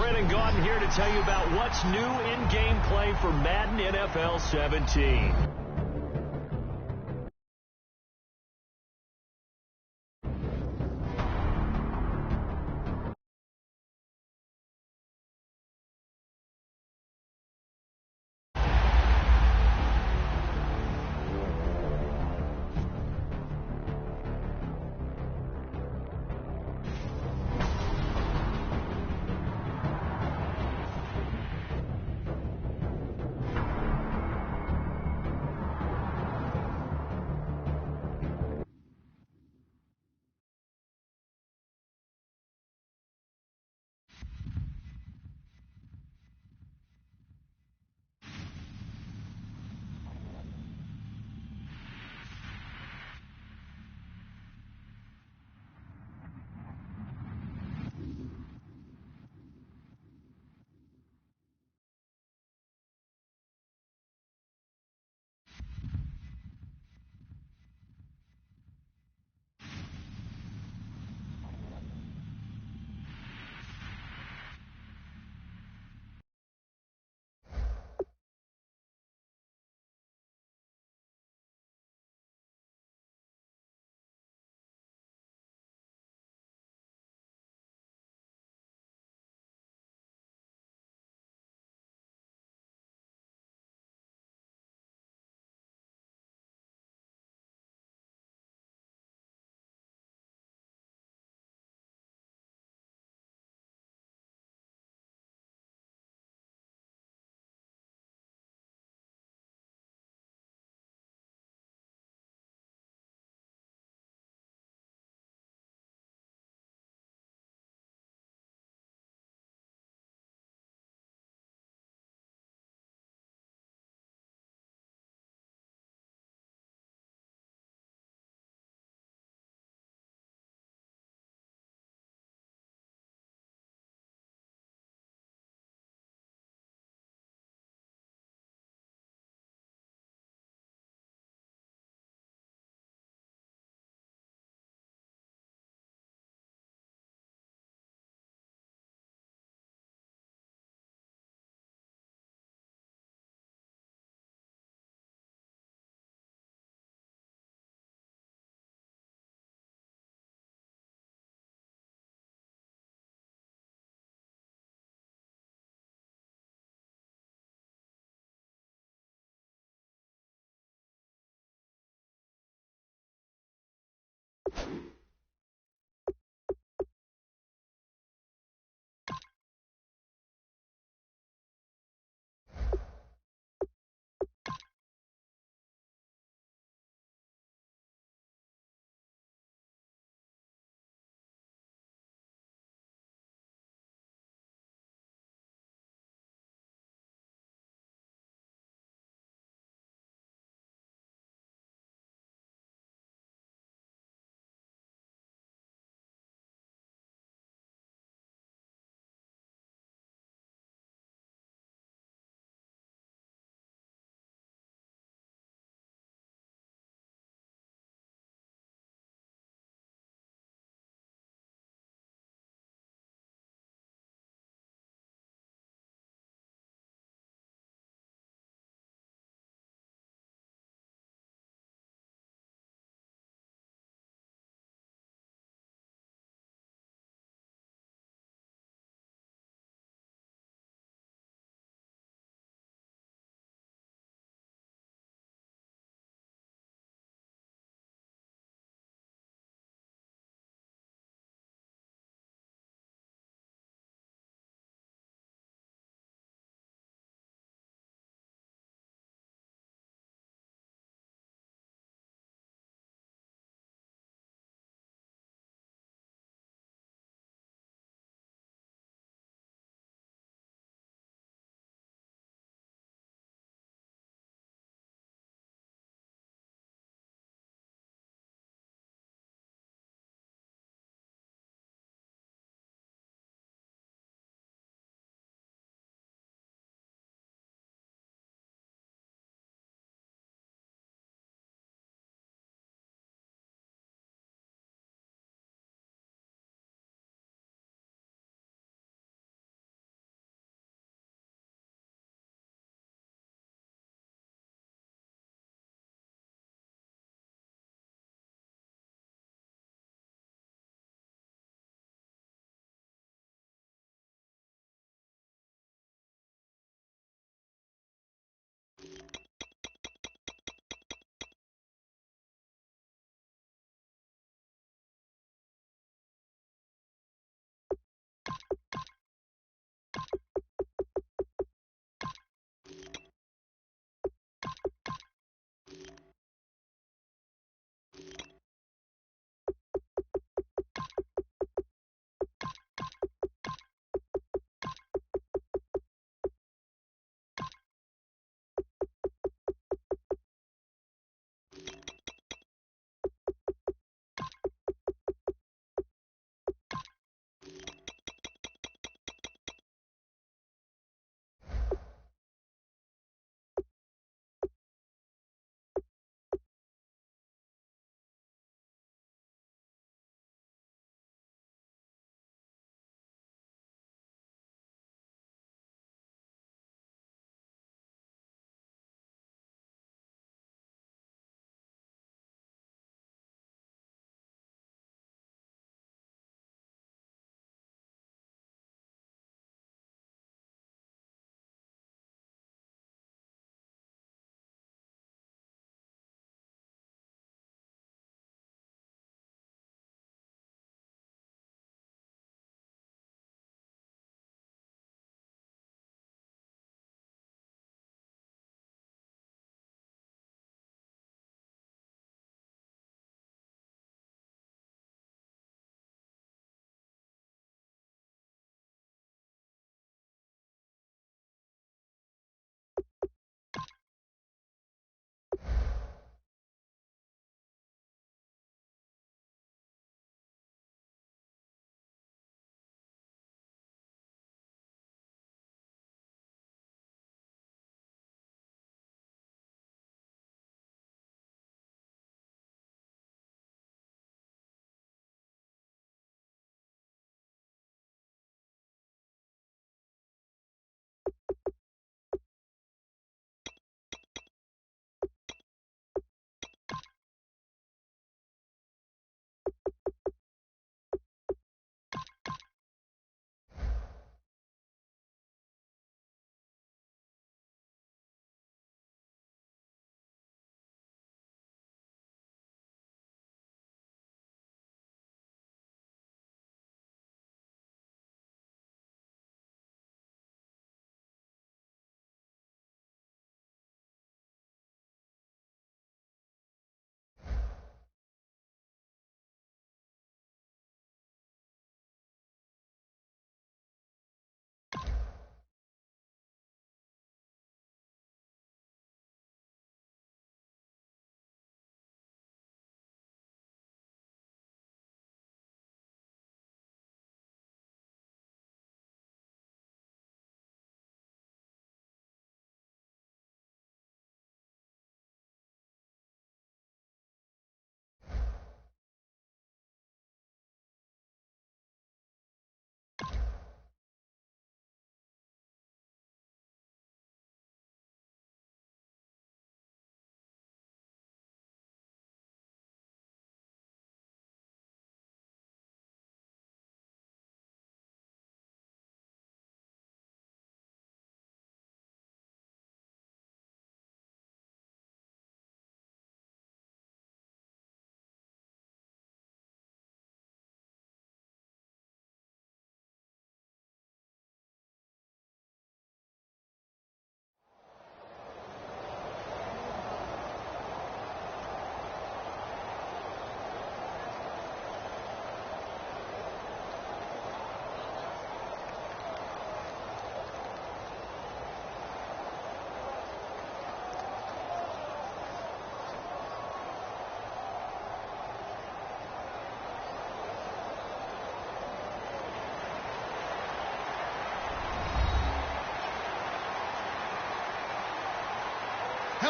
Brandon Gaudin here to tell you about what's new in gameplay for Madden NFL 17.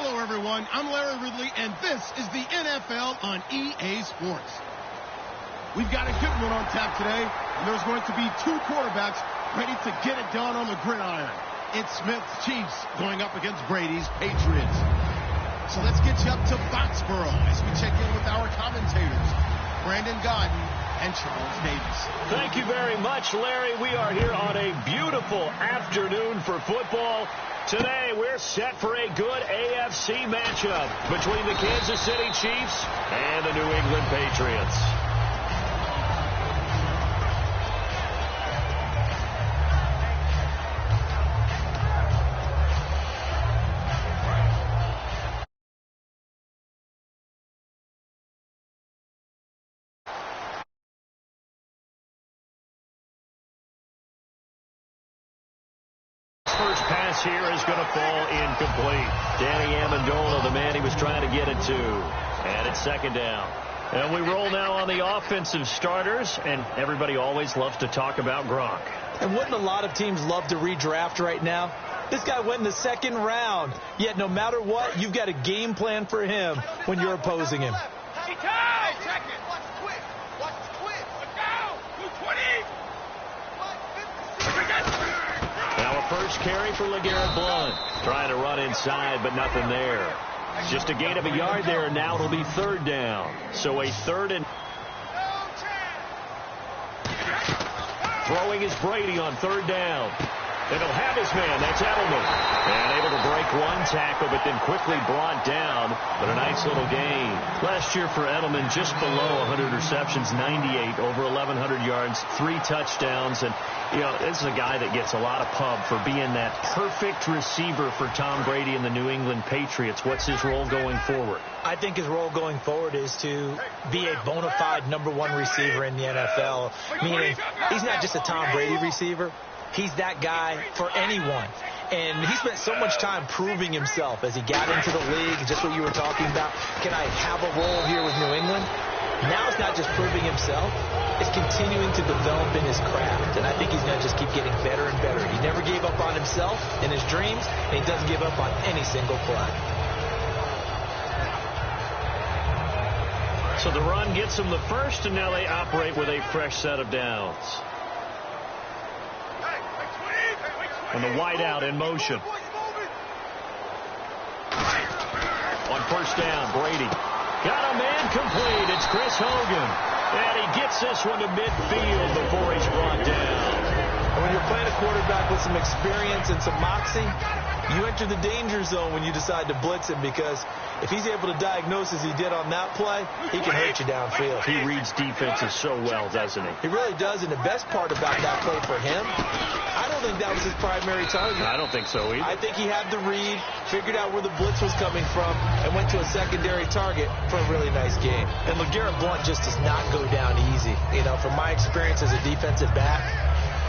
Hello, everyone. I'm Larry Ridley, and this is the NFL on EA Sports. We've got a good one on tap today, and there's going to be two quarterbacks ready to get it done on the gridiron. It's Smith's Chiefs going up against Brady's Patriots. So let's get you up to Foxborough as we check in with our commentators, Brandon Godden and Charles Davis. Thank you very much, Larry. We are here on a beautiful afternoon for football. Today, we're set for a good AFC matchup between the Kansas City Chiefs and the New England Patriots. First pass here is going to fall incomplete. Danny Amendola, the man he was trying to get it to. And it's second down. And we roll now on the offensive starters, and everybody always loves to talk about Gronk. And wouldn't a lot of teams love to redraft right now? This guy went in the second round, yet no matter what, you've got a game plan for him when you're opposing him. Hey, check it. Watch the twist. Watch the twist. Let's go. 220. Now a first carry for LeGarrette Blount. Trying to run inside, but nothing there. Just a gain of a yard there, and now it'll be third down. So a third and... Throwing is Brady on third down. And he'll have his man. That's Edelman. And able to break one tackle, but then quickly brought down. But a nice little gain. Last year for Edelman, just below 100 receptions, 98, over 1,100 yards, 3 touchdowns. And, you know, this is a guy that gets a lot of pub for being that perfect receiver for Tom Brady and the New England Patriots. What's his role going forward? I think his role going forward is to be a bona fide #1 receiver in the NFL, meaning he's not just a Tom Brady receiver. He's that guy for anyone. And he spent so much time proving himself as he got into the league, just what you were talking about. Can I have a role here with New England? Now it's not just proving himself. It's continuing to develop in his craft. And I think he's going to just keep getting better and better. He never gave up on himself and his dreams, and he doesn't give up on any single play. So the run gets them the first, and now they operate with a fresh set of downs. And the wideout in motion. On first down, Brady. Got a man complete. It's Chris Hogan. And he gets this one to midfield before he's brought down. And when you're playing a quarterback with some experience and some moxie, you enter the danger zone when you decide to blitz him, because if he's able to diagnose as he did on that play, he can hurt you downfield. He reads defenses so well, doesn't he? He really does, and the best part about that play for him, I don't think that was his primary target. I don't think so either. I think he had the read, figured out where the blitz was coming from, and went to a secondary target for a really nice game. And LeGarrette Blount just does not go down easy. You know, from my experience as a defensive back,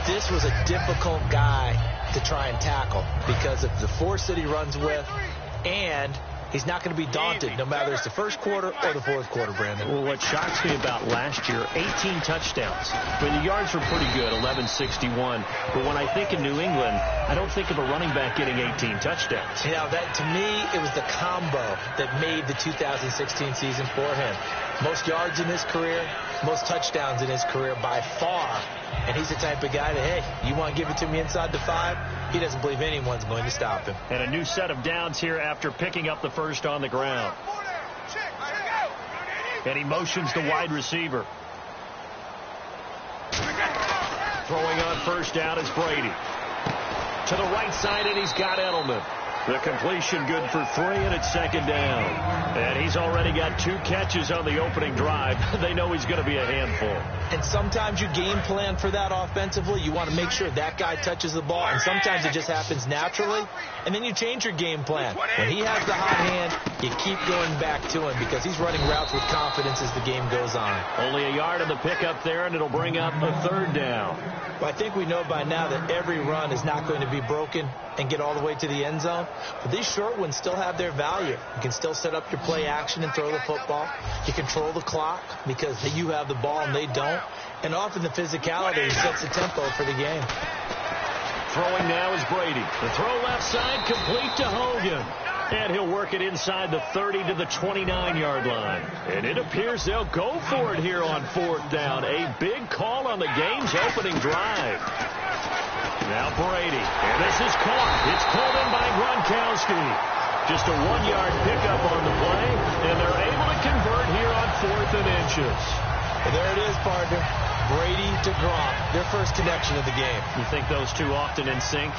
this was a difficult guy to try and tackle because of the force that he runs with, and he's not going to be daunted no matter it's the first quarter or the fourth quarter, Brandon. Well, what shocks me about last year, 18 touchdowns. I mean, the yards were pretty good, 1161. But when I think of New England, I don't think of a running back getting 18 touchdowns. You know, that to me, it was the combo that made the 2016 season for him. Most yards in his career, most touchdowns in his career by far. And he's the type of guy that, hey, you want to give it to me inside the 5? He doesn't believe anyone's going to stop him. And a new set of downs here after picking up the first on the ground. And he motions the wide receiver. Throwing on first down is Brady. To the right side, and he's got Edelman. The completion good for 3, and it's second down. And he's already got 2 catches on the opening drive. They know he's going to be a handful. And sometimes you game plan for that offensively. You want to make sure that guy touches the ball, and sometimes it just happens naturally. And then you change your game plan. When he has the hot hand, you keep going back to him because he's running routes with confidence as the game goes on. Only a yard of the pickup there, and it'll bring up a third down. Well, I think we know by now that every run is not going to be broken and get all the way to the end zone. But these short ones still have their value. You can still set up your play action and throw the football. You control the clock because you have the ball and they don't. And often the physicality sets the tempo for the game. Throwing now is Brady. The throw left side complete to Hogan. And he'll work it inside the 30 to the 29-yard line. And it appears they'll go for it here on 4th down. A big call on the game's opening drive. Now Brady. And this is caught. It's pulled in by Gronkowski. Just a 1-yard pickup on the play. And they're able to convert here on 4th and inches. And there it is, partner. Brady to Gronk, their first connection of the game. You think those two often in sync?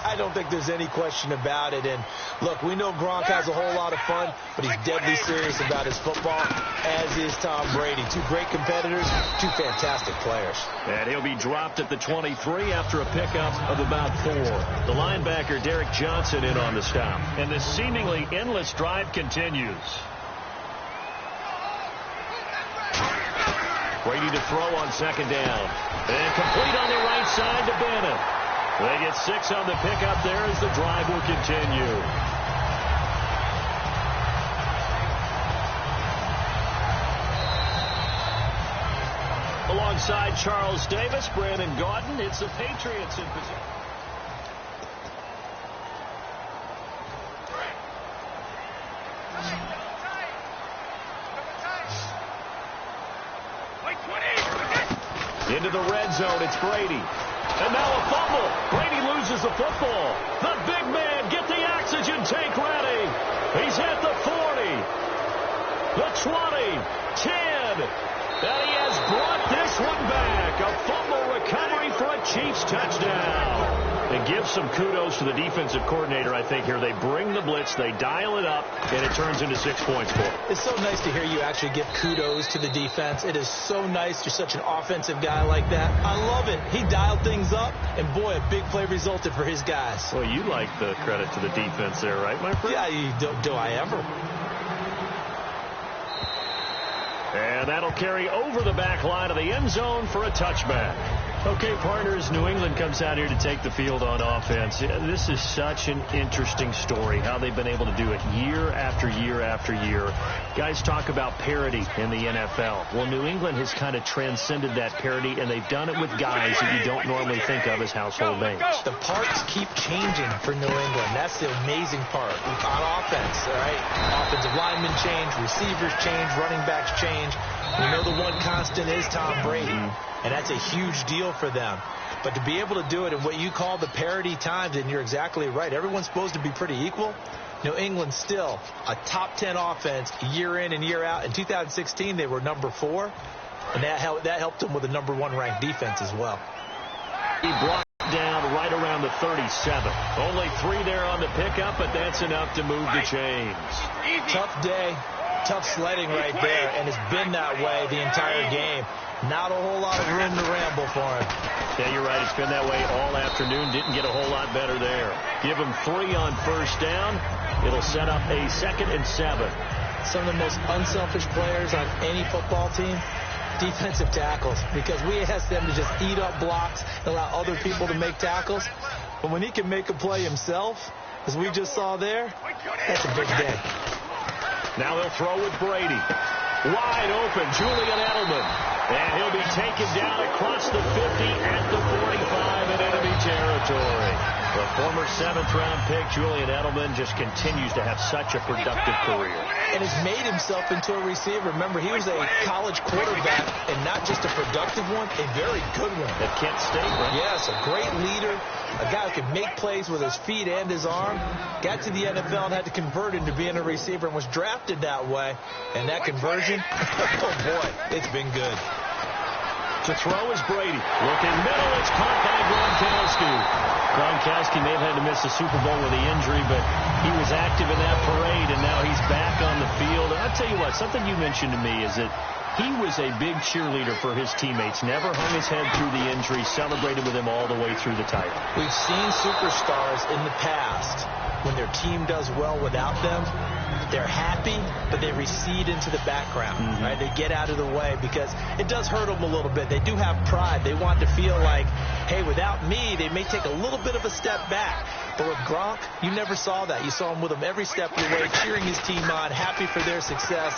I don't think there's any question about it. And, look, we know Gronk has a whole lot of fun, but he's deadly serious about his football, as is Tom Brady. Two great competitors, two fantastic players. And he'll be dropped at the 23 after a pickup of about 4. The linebacker, Derek Johnson, in on the stop. And this seemingly endless drive continues. Brady to throw on 2nd down. And complete on the right side to Bennett. They get 6 on the pickup there as the drive will continue. Alongside Charles Davis, Brandon Gaudin, it's the Patriots in position. Into the red zone, it's Brady. And now a fumble. Brady loses the football. The big man, get the oxygen tank ready. He's at the 40, the 20, 10. And he has brought this one back. A fumble recovery for a Chiefs touchdown. And give some kudos to the defensive coordinator, I think, here. They bring the blitz, they dial it up, and it turns into 6 points for them. It's so nice to hear you actually give kudos to the defense. It is so nice. You're such an offensive guy like that. I love it. He dialed things up, and boy, a big play resulted for his guys. Well, you like the credit to the defense there, right, my friend? Yeah, do I ever? And that'll carry over the back line of the end zone for a touchback. Okay, partners, New England comes out here to take the field on offense. This is such an interesting story, how they've been able to do it year after year after year. Guys talk about parity in the NFL. Well, New England has kind of transcended that parity, and they've done it with guys that you don't normally think of as household names. The parts keep changing for New England. That's the amazing part. On offense, all right? Offensive linemen change, receivers change, running backs change. You know the one constant is Tom Brady. And that's a huge deal for them. But to be able to do it in what you call the parity times, and you're exactly right, everyone's supposed to be pretty equal. New England still a top 10 offense year in and year out. In 2016, they were number 4, and that helped them with a number 1 ranked defense as well. He brought down right around the 37. Only 3 there on the pickup, but that's enough to move the chains. Tough day, tough sledding right there, and it's been that way the entire game. Not a whole lot of room to ramble for him. Yeah, you're right. It's been that way all afternoon. Didn't get a whole lot better there. Give him 3 on 1st down. It'll set up a 2nd and 7. Some of the most unselfish players on any football team, defensive tackles, because we ask them to just eat up blocks and allow other people to make tackles. But when he can make a play himself, as we just saw there, that's a big day. Now he'll throw with Brady. Wide open, Julian Edelman. And he'll be taken down across the 50 at the 45 in enemy territory. The former 7th-round pick, Julian Edelman, just continues to have such a productive career. And has made himself into a receiver. Remember, he was a college quarterback, and not just a productive one, a very good one. At Kent State, right? Yes, a great leader, a guy who could make plays with his feet and his arm. Got to the NFL and had to convert into being a receiver and was drafted that way. And that conversion, oh boy, it's been good. To throw is Brady. Looking middle, it's caught by Gronkowski. Gronkowski may have had to miss the Super Bowl with the injury, but he was active in that parade, and now he's back on the field. And I'll tell you what, something you mentioned to me is that he was a big cheerleader for his teammates. Never hung his head through the injury, celebrated with him all the way through the title. We've seen superstars in the past, when their team does well without them, they're happy, but they recede into the background, right? They get out of the way because it does hurt them a little bit. They do have pride. They want to feel like, hey, without me, they may take a little bit of a step back. But with Gronk, you never saw that. You saw him with him every step of the way, cheering his team on, happy for their success.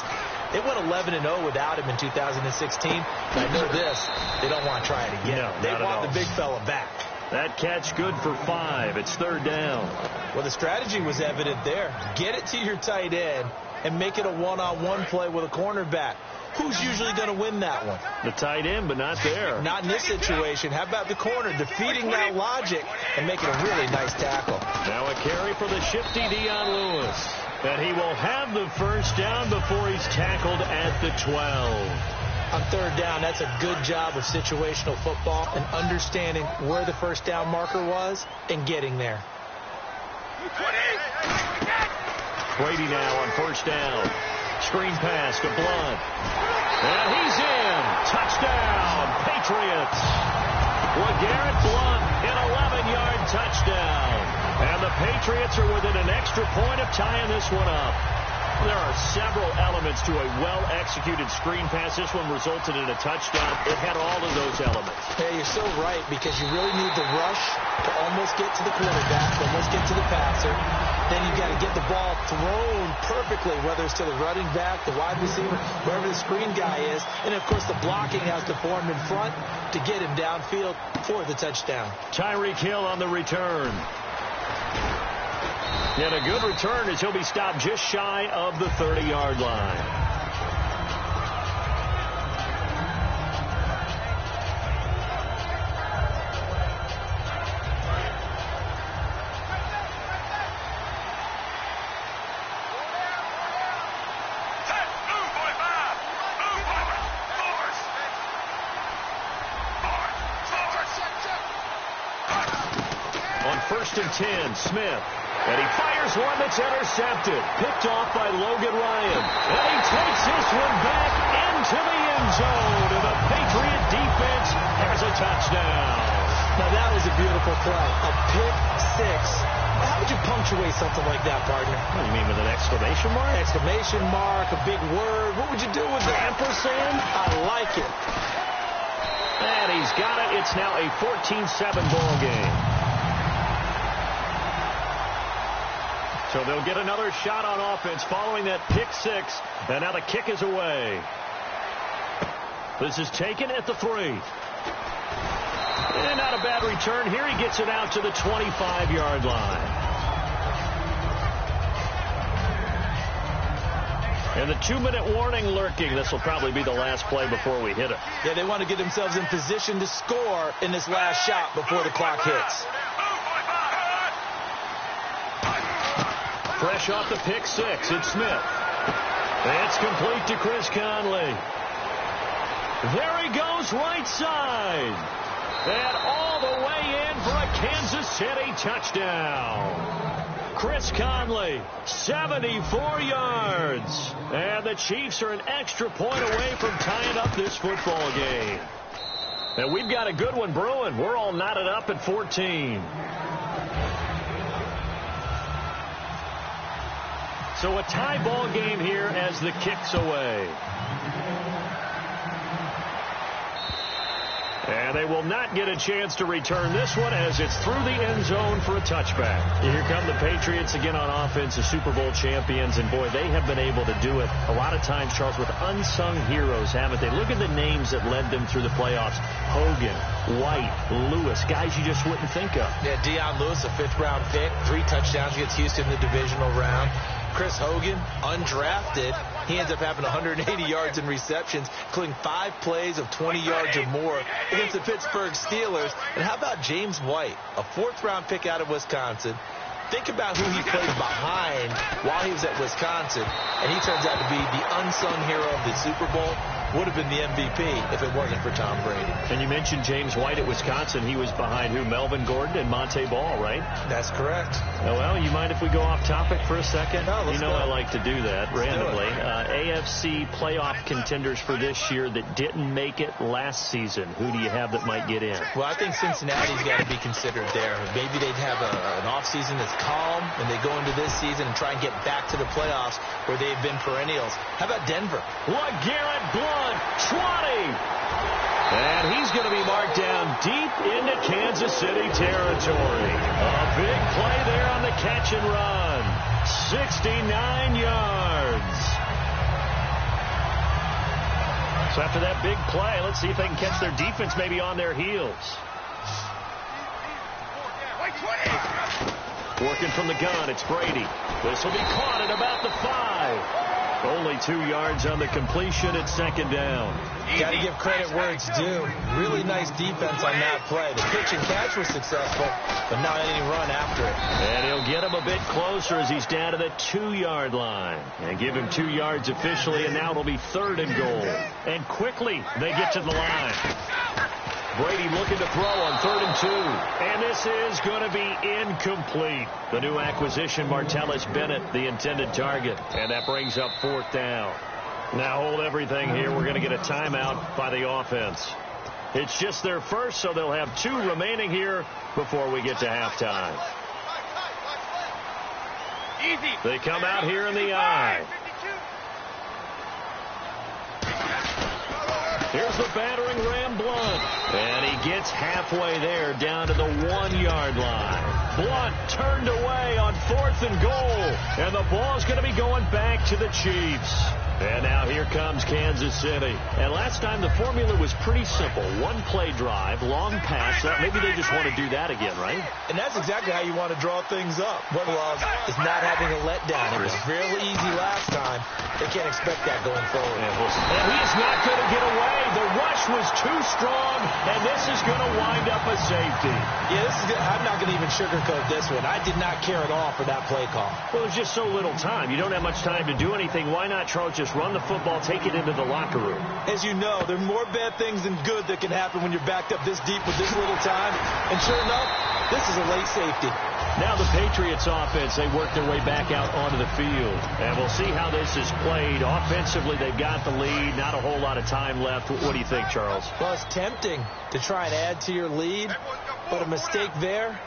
They went 11-0 without him in 2016. But I know this, they don't want to try it again. No, they want the big fella back. That catch good for 5. It's 3rd down. Well, the strategy was evident there. Get it to your tight end and make it a one-on-one play with a cornerback. Who's usually going to win that one? The tight end, but not there. Not in this situation. How about the corner defeating that logic and making a really nice tackle? Now a carry for the shifty Dion Lewis. And he will have the first down before he's tackled at the 12. On 3rd down, that's a good job of situational football and understanding where the first down marker was and getting there. Brady now on 1st down. Screen pass to Blunt. And he's in. Touchdown, Patriots. LeGarrette Blunt, an 11-yard touchdown. And the Patriots are within an extra point of tying this one up. There are several elements to a well-executed screen pass. This one resulted in a touchdown. It had all of those elements. Yeah, you're so right, because you really need the rush to almost get to the quarterback, almost get to the passer. Then you've got to get the ball thrown perfectly, whether it's to the running back, the wide receiver, wherever the screen guy is. And, of course, the blocking has to form in front to get him downfield for the touchdown. Tyreek Hill on the return. And a good return as he'll be stopped just shy of the 30-yard line. On 1st and 10, Smith. And he fires one that's intercepted. Picked off by Logan Ryan. And he takes this one back into the end zone. And the Patriot defense has a touchdown. Now, that was a beautiful play. A pick 6. How would you punctuate something like that, partner? What do you mean, with an exclamation mark? Exclamation mark, a big word. What would you do with it? Ampersand? I like it. And he's got it. It's now a 14-7 ball game. So they'll get another shot on offense following that pick 6. And now the kick is away. This is taken at the 3. And not a bad return. Here he gets it out to the 25-yard line. And the 2-minute warning lurking. This will probably be the last play before we hit it. Yeah, they want to get themselves in position to score in this last shot before the clock hits. Fresh off the pick 6, it's Smith. It's complete to Chris Conley. There he goes, right side. And all the way in for a Kansas City touchdown. Chris Conley, 74 yards. And the Chiefs are an extra point away from tying up this football game. And we've got a good one brewing. We're all knotted up at 14. So a tie ball game here as the kick's away. And they will not get a chance to return this one as it's through the end zone for a touchback. Here come the Patriots again on offense, the Super Bowl champions. And, boy, they have been able to do it a lot of times, Charles, with unsung heroes, haven't they? Look at the names that led them through the playoffs. Hogan, White, Lewis, guys you just wouldn't think of. Yeah, Dion Lewis, a 5th-round pick, 3 touchdowns against Houston in the divisional round. Chris Hogan, undrafted. He ends up having 180 yards in receptions, including 5 plays of 20 yards or more against the Pittsburgh Steelers. And how about James White, a 4th-round pick out of Wisconsin? Think about who he played behind while he was at Wisconsin, and he turns out to be the unsung hero of the Super Bowl. Would have been the MVP if it wasn't for Tom Brady. And you mentioned James White at Wisconsin. He was behind who? Melvin Gordon and Monte Ball, right? That's correct. Oh, well, you mind if we go off topic for a second? No, let's go. I like to do that randomly. AFC playoff contenders for this year that didn't make it last season. Who do you have that might get in? Well, I think Cincinnati's got to be considered there. Maybe they'd have an offseason that's calm, and they go into this season and try and get back to the playoffs where they've been perennials. How about Denver? LeGarrette Blunt, 20. And he's going to be marked down deep into Kansas City territory. A big play there on the catch and run. 69 yards. So after that big play, let's see if they can catch their defense maybe on their heels. Working from the gun, it's Brady. This will be caught at about the 5. Only 2 yards on the completion at second down. Got to give credit where it's due. Really nice defense on that play. The pitch and catch was successful, but not any run after it. And he'll get him a bit closer as he's down to the 2-yard line. And give him 2 yards officially, and now it'll be 3rd and goal. And quickly, they get to the line. Brady looking to throw on 3rd and 2. And this is going to be incomplete. The new acquisition, Martellus Bennett, the intended target. And that brings up 4th down. Now hold everything here. We're going to get a timeout by the offense. It's just their first, so they'll have 2 remaining here before we get to halftime. They come out here in the I. Here's the battering ram, Blunt. And he gets halfway there, down to the 1-yard line. Blunt turned away on 4th and goal. And the ball's going to be going back to the Chiefs. And now here comes Kansas City. And last time the formula was pretty simple. 1-play drive, long pass. Maybe they just want to do that again, right? And that's exactly how you want to draw things up. What love is not having a letdown. It was fairly easy last time. They can't expect that going forward. And he's not going to get away. The rush was too strong, and this is going to wind up a safety. Yeah, this is good. I'm not going to even sugarcoat this one. I did not care at all for that play call. Well, there's just so little time. You don't have much time to do anything. Why not, Charles, just run the football, take it into the locker room? As you know, there are more bad things than good that can happen when you're backed up this deep with this little time. And sure enough, this is a late safety. Now the Patriots offense, they work their way back out onto the field. And we'll see how this is played. Offensively, they've got the lead. Not a whole lot of time left. What do you think, Charles? Well, it's tempting to try and add to your lead, but a mistake there,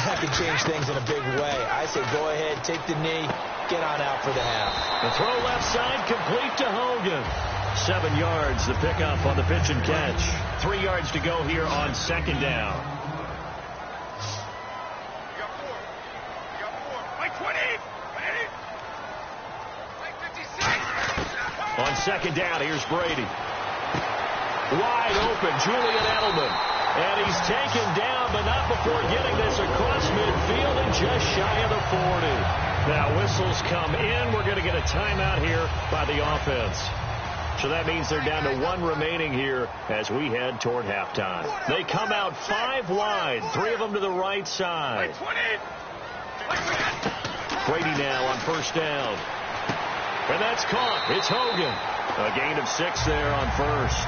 that could change things in a big way. I say go ahead, take the knee, get on out for the half. The throw left side, complete to Hogan. 7 yards, the pickup on the pitch and catch. 3 yards to go here on 2nd down. On 2nd down, here's Brady. Wide open, Julian Edelman. And he's taken down, but not before getting this across midfield and just shy of the 40. Now whistles come in. We're going to get a timeout here by the offense. So that means they're down to 1 remaining here as we head toward halftime. They come out 5 wide, 3 of them to the right side. Brady now on 1st down. And that's caught. It's Hogan. A gain of 6 there on 1st.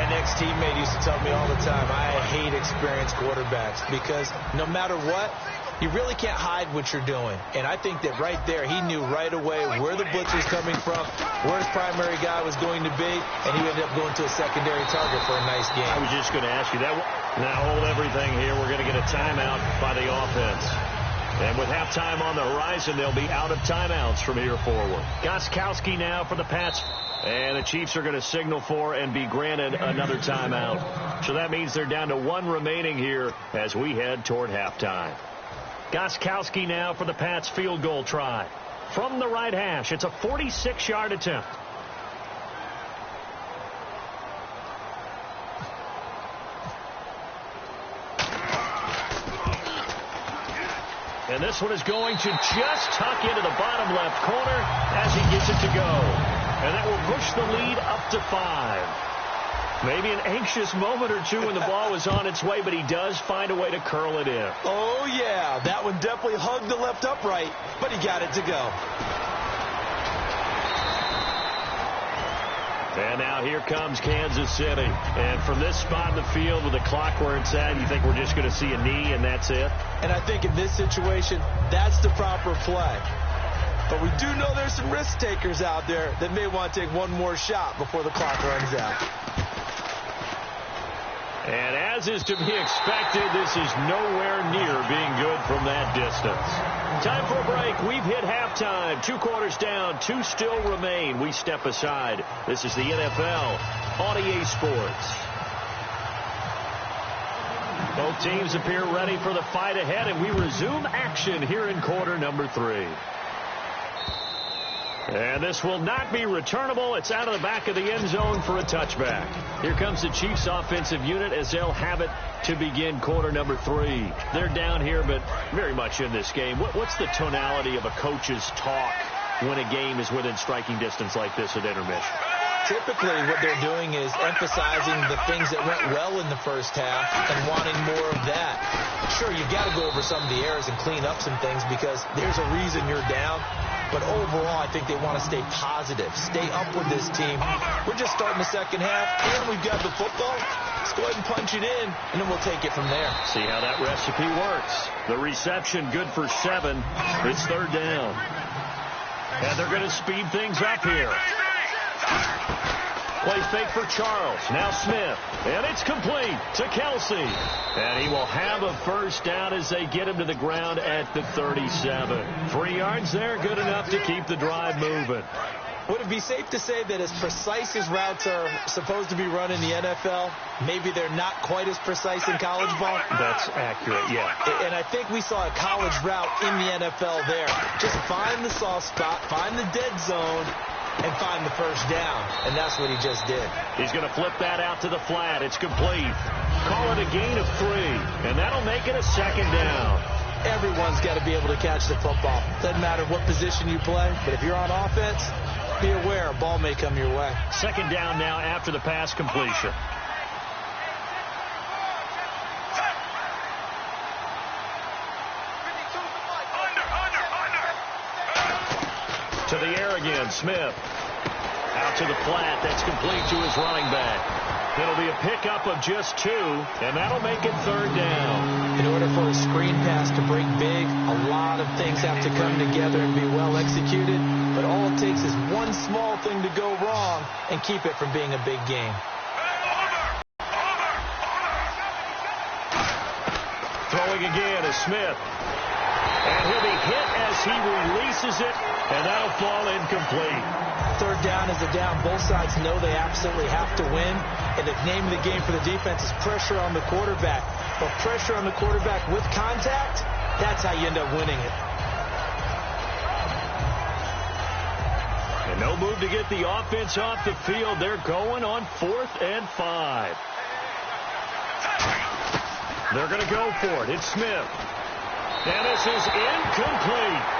An ex-teammate used to tell me all the time, I hate experienced quarterbacks because no matter what, you really can't hide what you're doing. And I think that right there, he knew right away where the blitz was coming from, where his primary guy was going to be, and he ended up going to a secondary target for a nice game. I was just going to ask you that. Now hold everything here. We're going to get a timeout by the offense. And with halftime on the horizon, they'll be out of timeouts from here forward. Gostkowski now for the Pats. And the Chiefs are going to signal for and be granted another timeout. So that means they're down to 1 remaining here as we head toward halftime. Gostkowski now for the Pats field goal try. From the right hash, it's a 46-yard attempt. And this one is going to just tuck into the bottom left corner as he gets it to go. And that will push the lead up to 5. Maybe an anxious moment or two when the ball was on its way, but he does find a way to curl it in. Oh, yeah. That one definitely hugged the left upright, but he got it to go. And now here comes Kansas City. And from this spot in the field with the clock where it's at, you think we're just going to see a knee and that's it? And I think in this situation, that's the proper play. But we do know there's some risk takers out there that may want to take one more shot before the clock runs out. And as is to be expected, this is nowhere near being good from that distance. Time for a break. We've hit halftime. 2 quarters down. 2 still remain. We step aside. This is the NFL on EA Sports. Both teams appear ready for the fight ahead, and we resume action here in quarter number 3. And this will not be returnable. It's out of the back of the end zone for a touchback. Here comes the Chiefs offensive unit as they'll have it to begin quarter number 3. They're down here, but very much in this game. What's the tonality of a coach's talk when a game is within striking distance like this at intermission? Typically, what they're doing is emphasizing the things that went well in the first half and wanting more of that. Sure, you've got to go over some of the errors and clean up some things because there's a reason you're down. But overall, I think they want to stay positive, stay up with this team. We're just starting the second half, and we've got the football. Let's go ahead and punch it in, and then we'll take it from there. See how that recipe works. The reception good for 7. It's third down. And they're going to speed things up here. Play fake for Charles. Now Smith. And it's complete to Kelsey. And he will have a first down as they get him to the ground at the 37. 3 yards there, good enough to keep the drive moving. Would it be safe to say that as precise as routes are supposed to be run in the NFL, maybe they're not quite as precise in college ball? That's accurate, yeah. And I think we saw a college route in the NFL there. Just find the soft spot, find the dead zone, and find the first down. And that's what he just did. He's going to flip that out to the flat. It's complete. Call it a gain of 3. And that'll make it a second down. Everyone's got to be able to catch the football. Doesn't matter what position you play. But if you're on offense, be aware a ball may come your way. Second down now after the pass completion. To the air again, Smith. Out to the flat. That's complete to his running back. It'll be a pickup of just 2, and that'll make it third down. In order for a screen pass to break big, a lot of things have to come together and be well executed. But all it takes is one small thing to go wrong and keep it from being a big game. Throwing again is Smith. And he'll be hit as he releases it, and that'll fall incomplete. Third down is a down. Both sides know they absolutely have to win, and the name of the game for the defense is pressure on the quarterback. But pressure on the quarterback with contact, that's how you end up winning it. And no move to get the offense off the field. They're going on 4th and 5. They're going to go for it. It's Smith. And this is incomplete.